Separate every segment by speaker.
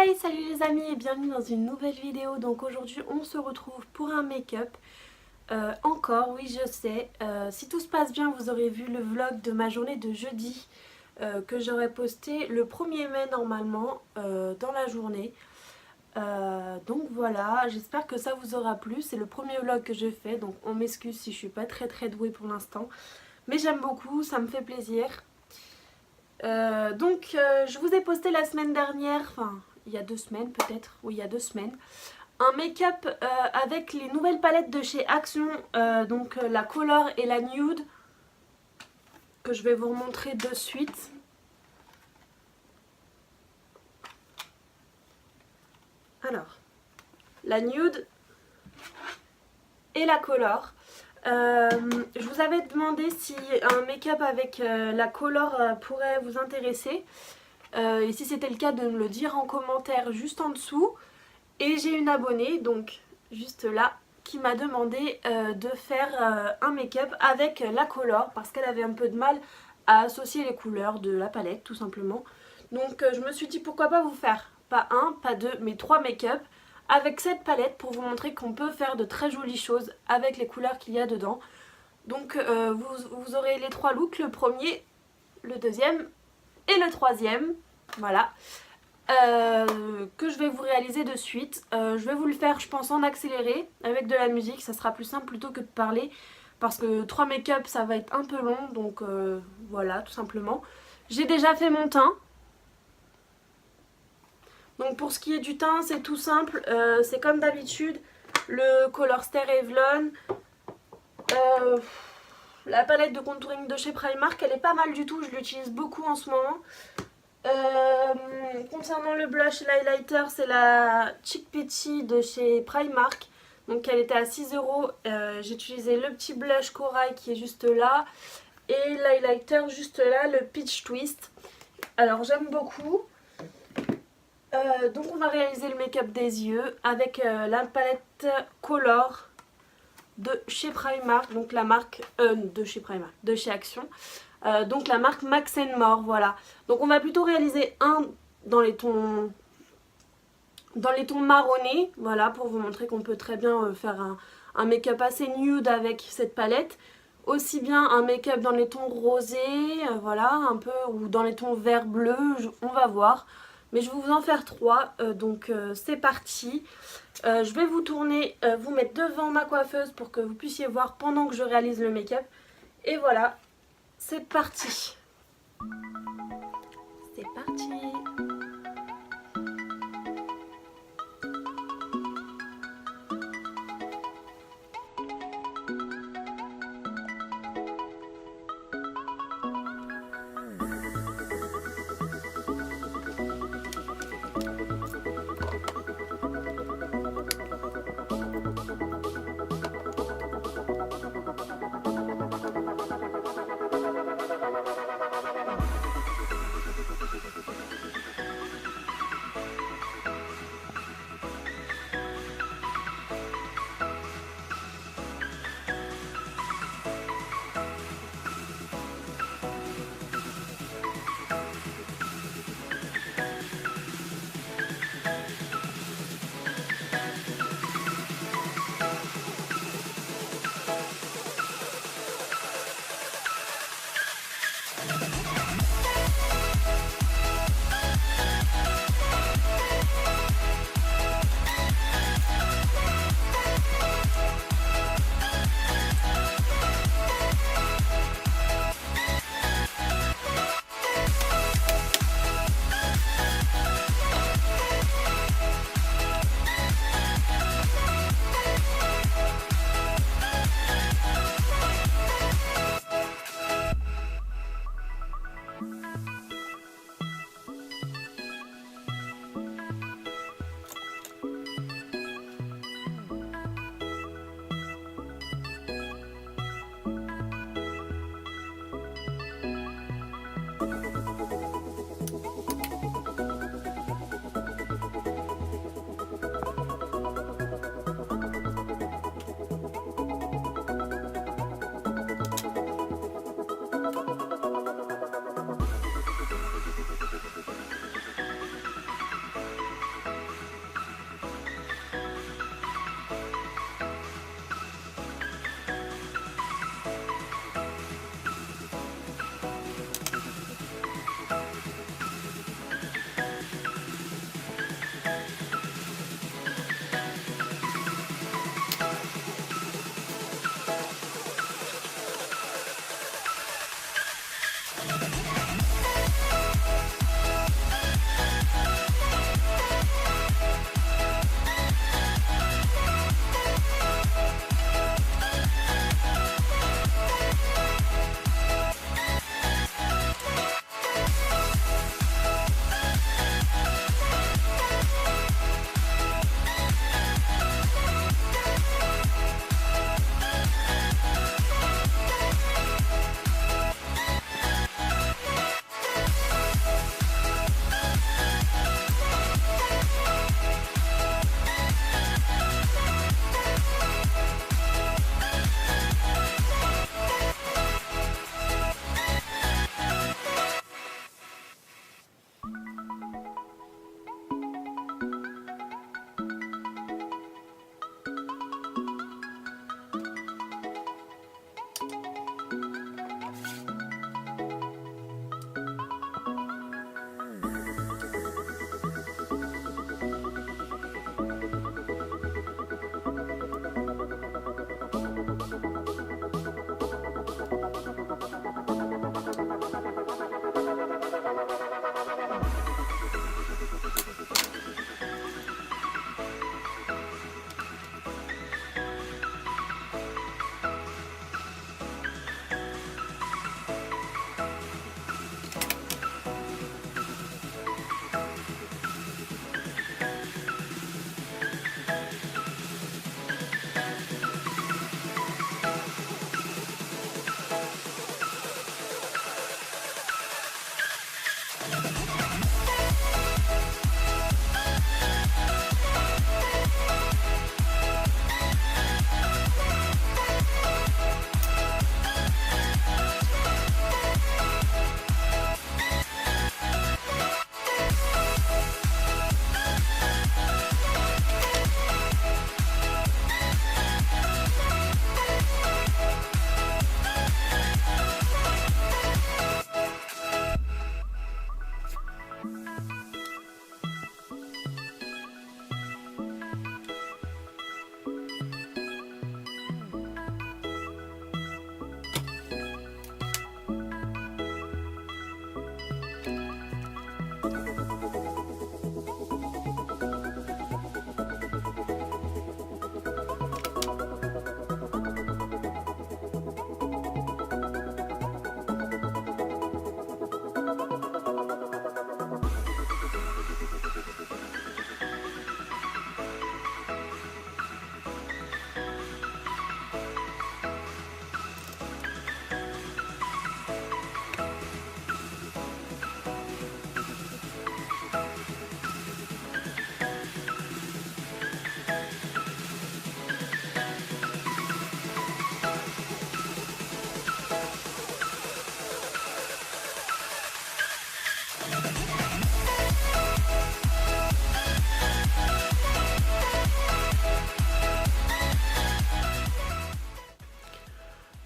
Speaker 1: Hey, salut les amis et bienvenue dans une nouvelle vidéo. Donc aujourd'hui on se retrouve pour un make-up. Encore, oui je sais. Si tout se passe bien, vous aurez vu le vlog de ma journée de jeudi que j'aurais posté le 1er mai normalement dans la journée. Donc voilà, j'espère que ça vous aura plu. C'est le premier vlog que je fais, donc on m'excuse si je suis pas très douée pour l'instant. Mais j'aime beaucoup, ça me fait plaisir. Je vous ai posté la semaine dernière, enfin il y a 2 semaines peut-être, oui il y a 2 semaines, un make-up avec les nouvelles palettes de chez Action, la Color et la Nude, que je vais vous remontrer de suite. Alors, la Nude et la Color. Je vous avais demandé si un make-up avec la Color pourrait vous intéresser. Et si c'était le cas, de me le dire en commentaire juste en dessous. Et j'ai une abonnée, donc juste là, qui m'a demandé de faire un make-up avec la Color parce qu'elle avait un peu de mal à associer les couleurs de la palette tout simplement. Donc je me suis dit pourquoi pas vous faire pas un, pas deux, mais 3 make-up avec cette palette pour vous montrer qu'on peut faire de très jolies choses avec les couleurs qu'il y a dedans. Donc vous aurez les 3 looks, le premier, le deuxième et le troisième, voilà. Que je vais vous réaliser de suite. Je vais vous le faire je pense en accéléré avec de la musique, ça sera plus simple plutôt que de parler parce que 3 make-up ça va être un peu long, donc voilà tout simplement. J'ai déjà fait mon teint. Donc pour ce qui est du teint c'est tout simple, c'est comme d'habitude le Colorster Revlon. La palette de contouring de chez Primark elle est pas mal du tout, je l'utilise beaucoup en ce moment. Concernant le blush et l'highlighter, c'est la Chick Petty de chez Primark. Donc elle était à 6 €. J'ai utilisé le petit blush corail qui est juste là. Et l'highlighter juste là, le Peach Twist. Alors j'aime beaucoup. Donc on va réaliser le make-up des yeux avec la palette Color de chez Primark. Donc la marque de chez Primark, de chez Action. Donc la marque Max & More, voilà. Donc on va plutôt réaliser un dans les tons marronnés, voilà, pour vous montrer qu'on peut très bien faire un make-up assez nude avec cette palette. Aussi bien un make-up dans les tons rosés, voilà, un peu, ou dans les tons vert bleu, on va voir. Mais je vais vous en faire 3, donc c'est parti. Je vais vous tourner, vous mettre devant ma coiffeuse pour que vous puissiez voir pendant que je réalise le make-up. Et voilà. C'est parti. C'est parti.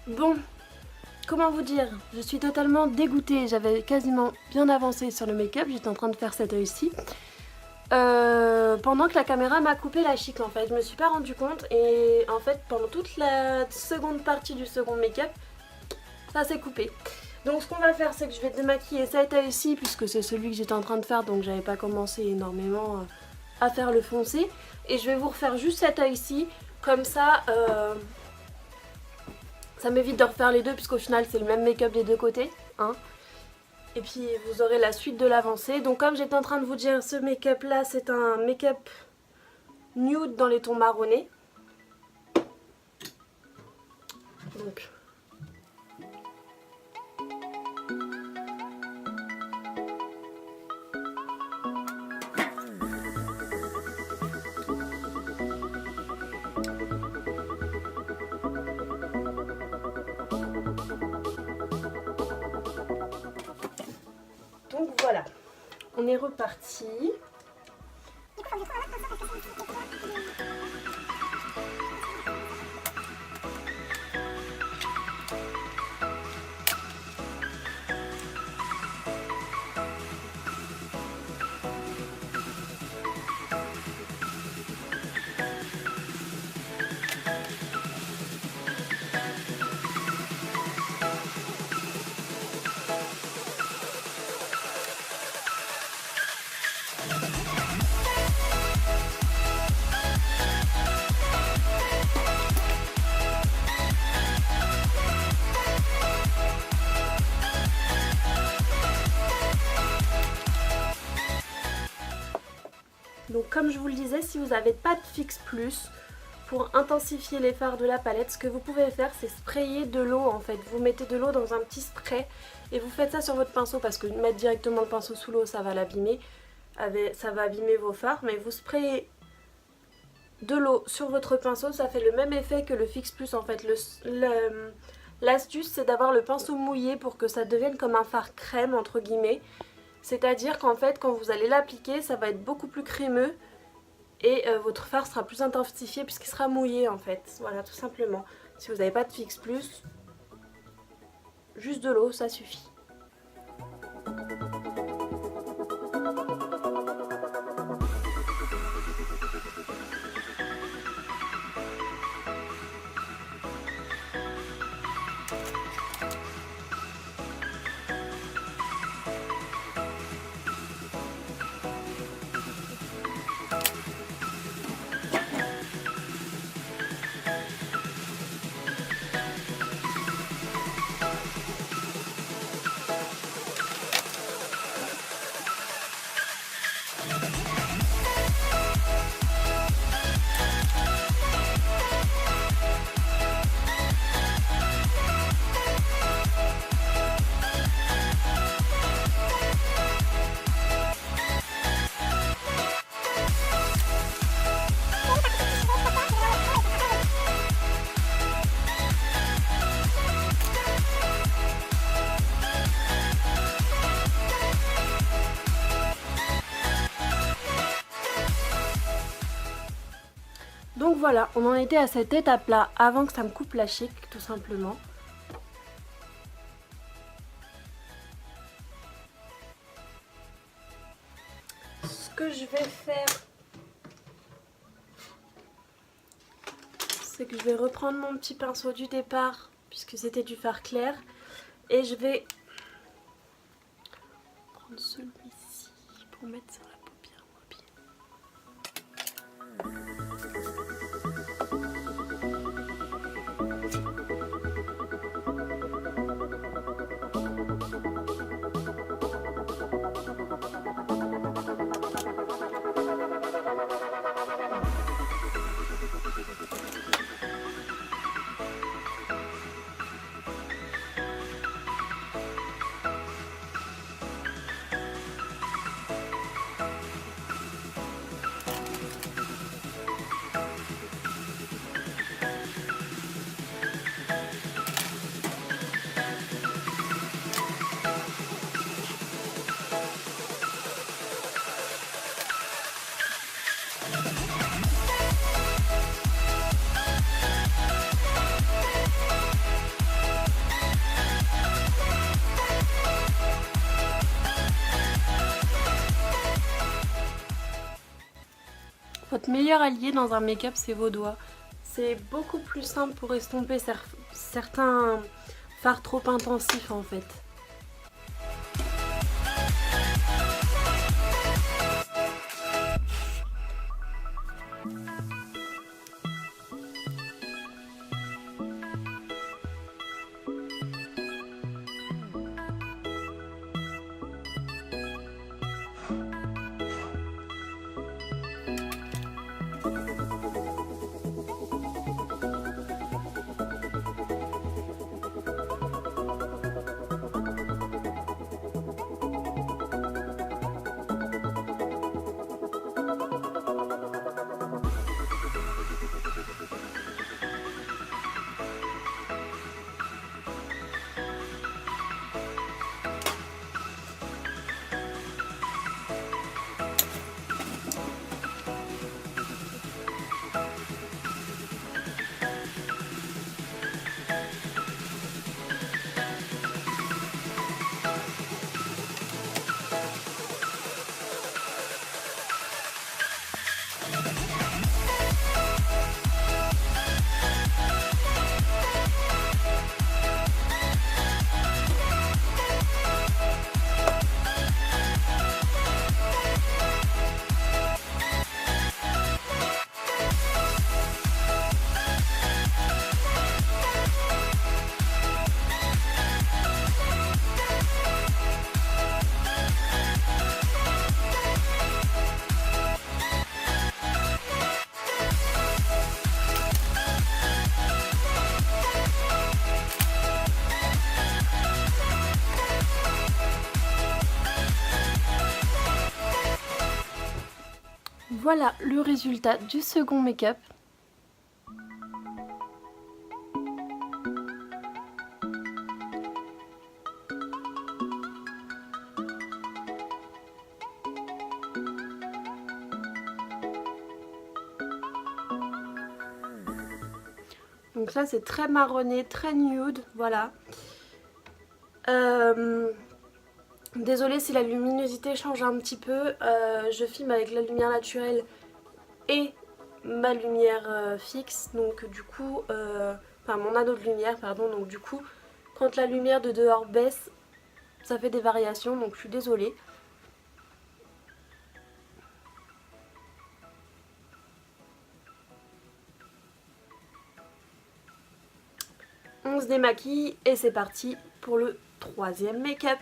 Speaker 1: Bon, comment vous dire, je suis totalement dégoûtée, j'avais quasiment bien avancé sur le make-up, j'étais en train de faire cet œil-ci. Pendant que la caméra m'a coupé la chicle en fait, je me suis pas rendu compte et en fait pendant toute la seconde partie du second make-up, ça s'est coupé. Donc ce qu'on va faire c'est que je vais démaquiller cet œil-ci puisque c'est celui que j'étais en train de faire donc j'avais pas commencé énormément à faire le foncé. Et je vais vous refaire juste cet œil-ci, comme ça ça m'évite de refaire les deux puisqu'au final c'est le même make-up des deux côtés. Hein. Et puis vous aurez la suite de l'avancée. Donc comme j'étais en train de vous dire, ce make-up là c'est un make-up nude dans les tons marronnés. Donc voilà, on est reparti. Donc comme je vous le disais, si vous n'avez pas de Fix Plus, pour intensifier les fards de la palette, ce que vous pouvez faire c'est sprayer de l'eau en fait. Vous mettez de l'eau dans un petit spray et vous faites ça sur votre pinceau parce que mettre directement le pinceau sous l'eau ça va l'abîmer, ça va abîmer vos fards, mais vous sprayez de l'eau sur votre pinceau, ça fait le même effet que le Fix Plus en fait. L'astuce c'est d'avoir le pinceau mouillé pour que ça devienne comme un fard crème entre guillemets. C'est-à-dire qu'en fait quand vous allez l'appliquer, ça va être beaucoup plus crémeux et votre fard sera plus intensifié puisqu'il sera mouillé en fait. Voilà, tout simplement. Si vous n'avez pas de Fix Plus, juste de l'eau, ça suffit. Donc voilà, on en était à cette étape-là avant que ça me coupe la chic, tout simplement. Ce que je vais faire, c'est que je vais reprendre mon petit pinceau du départ, puisque c'était du fard clair, et je vais prendre celui-ci pour mettre sur la paupière mobile. Votre meilleur allié dans un make-up, c'est vos doigts. C'est beaucoup plus simple pour estomper certains fards trop intensifs en fait. Voilà le résultat du second make-up. Donc ça c'est très marronné, très nude, voilà. Désolée si la luminosité change un petit peu, je filme avec la lumière naturelle et ma lumière fixe, donc du coup, enfin mon anneau de lumière, pardon, donc du coup, quand la lumière de dehors baisse, ça fait des variations, donc je suis désolée. On se démaquille et c'est parti pour le troisième make-up.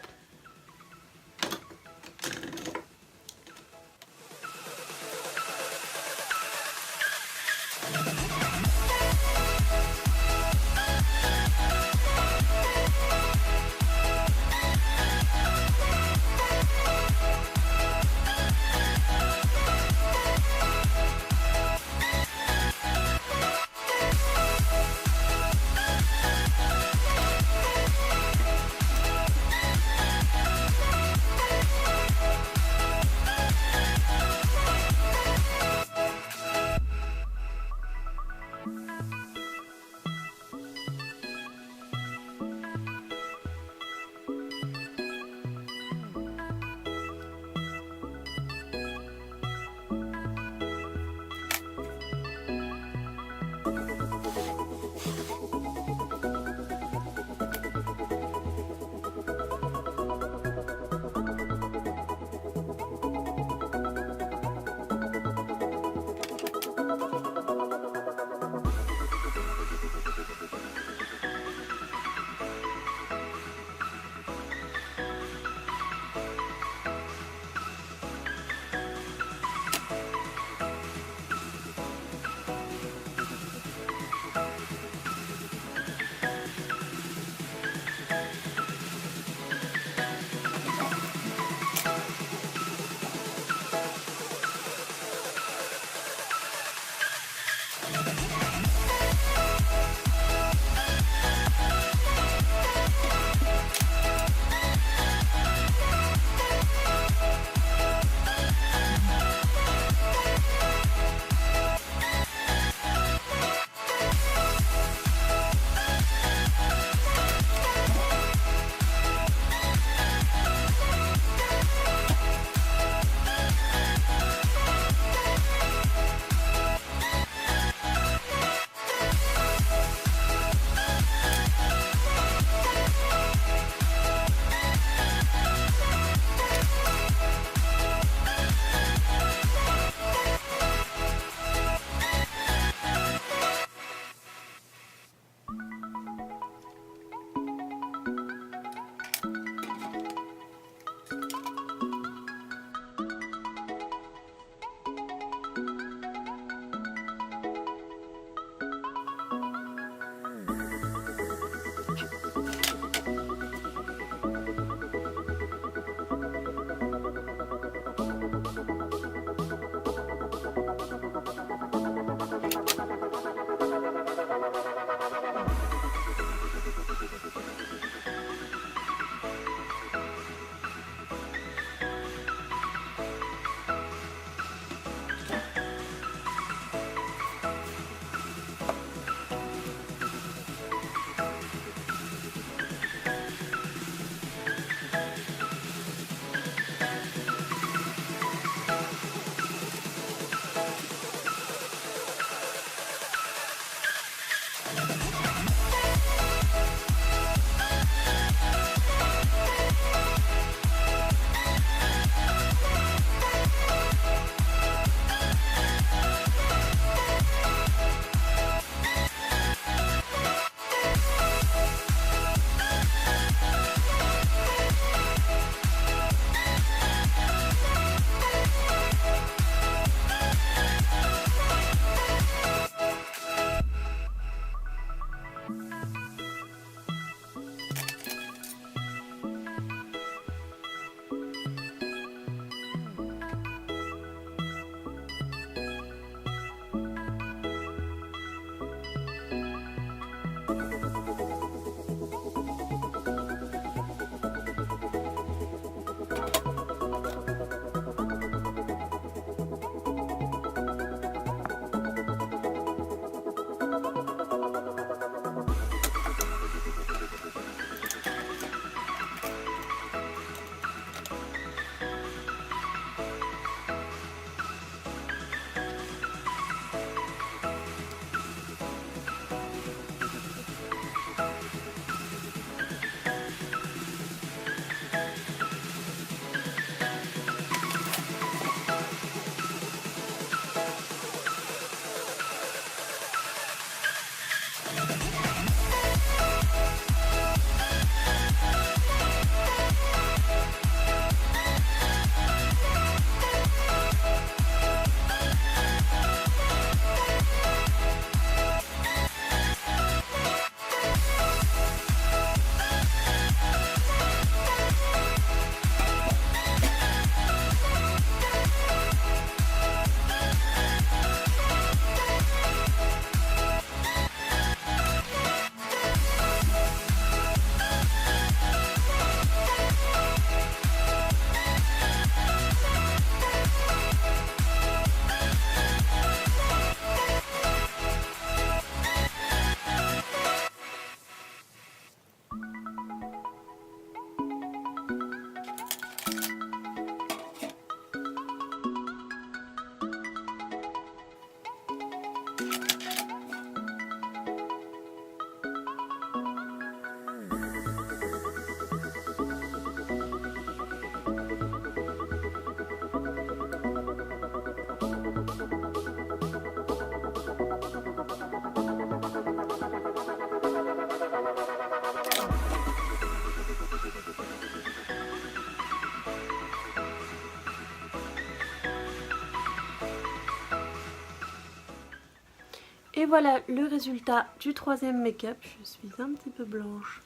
Speaker 1: Et voilà le résultat du troisième make-up. Je suis un petit peu blanche.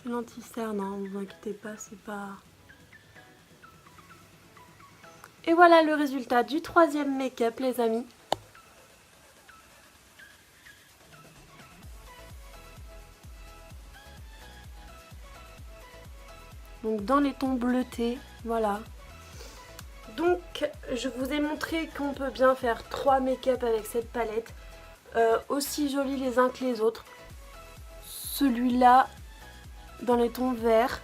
Speaker 1: C'est l'anti-cerne, hein, ne vous inquiétez pas, c'est pas... Et voilà le résultat du troisième make-up, les amis. Donc dans les tons bleutés, voilà. Donc je vous ai montré qu'on peut bien faire 3 make-up avec cette palette. Aussi jolis les uns que les autres. Celui-là dans les tons verts,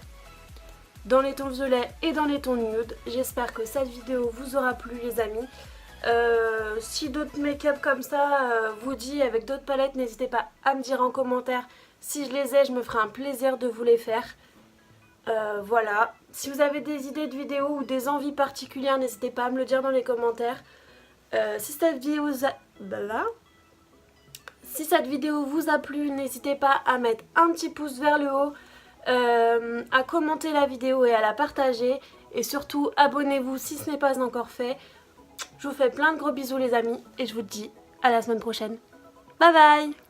Speaker 1: dans les tons violets et dans les tons nude. J'espère que cette vidéo vous aura plu, les amis. Si d'autres make-up comme ça vous dit avec d'autres palettes, n'hésitez pas à me dire en commentaire. Si je les ai, je me ferai un plaisir de vous les faire. Voilà, si vous avez des idées de vidéos ou des envies particulières, n'hésitez pas à me le dire dans les commentaires. Si cette vidéo vous a plu, n'hésitez pas à mettre un petit pouce vers le haut, à commenter la vidéo et à la partager. Et surtout, abonnez-vous si ce n'est pas encore fait. Je vous fais plein de gros bisous, les amis, et je vous dis à la semaine prochaine. Bye bye!